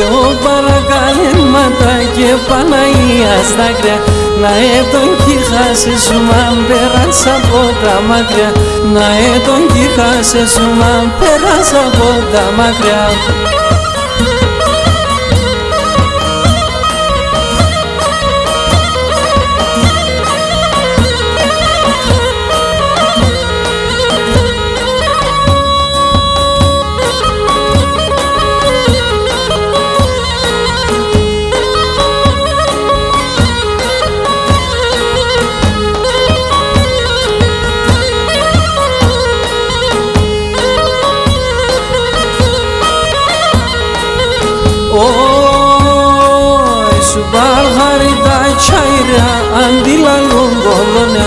Θεό παρακαλέματα και Παναγία στα άκρια, να τον κύχασε σου μαν πέρασα από τα μακριά, να τον κύχασε σου μαν πέρασα από τα μακριά. Subargharida chaira andila lungolone,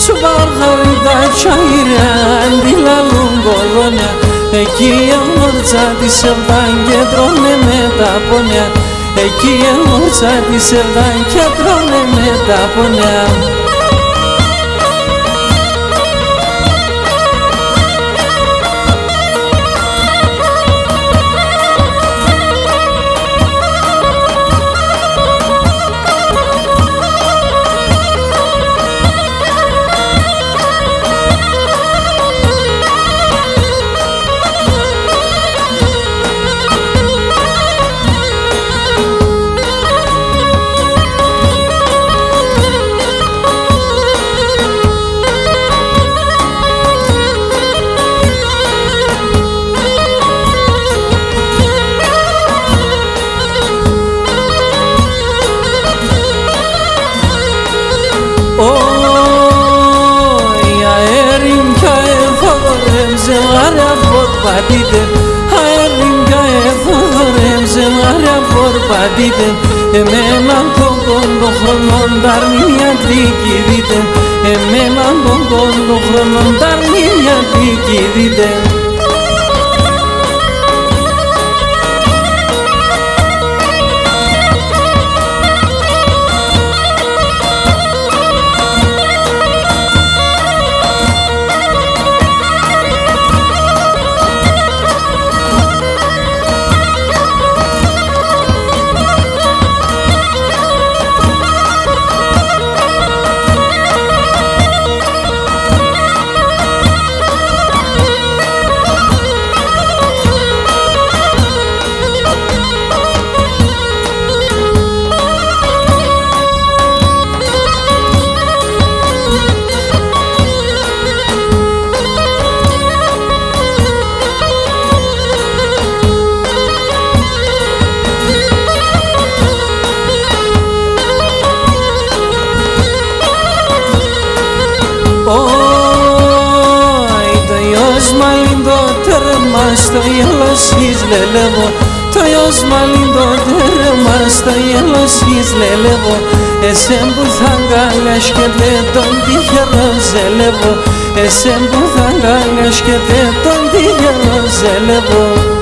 Subargharida chaira andila lungolone, εκεί έμορτσα τη σερδάν και τρώνε με τα πονιά, εκεί έμορτσα τη σερδάν και τρώνε με τα πονιά. Ζευγάρια πορπατείτε, αερίνκα εφόδωρεμ, ζευγάρια πορπατείτε, εμέναν τον κόντο χρονών ταρμήνια τι κηδείτε, εμέναν τον κόντο χρονών ταρμήνια τι κηδείτε. Στο γέλος της λελεύω, το γιος μαλλίντο τέρμα στο γέλος της λελεύω, εσέν που θα αγκαλιάς και δεν τον τυχερό ζελεύω, εσέν που θα αγκαλιάς και δεν τον τυχερό ζελεύω.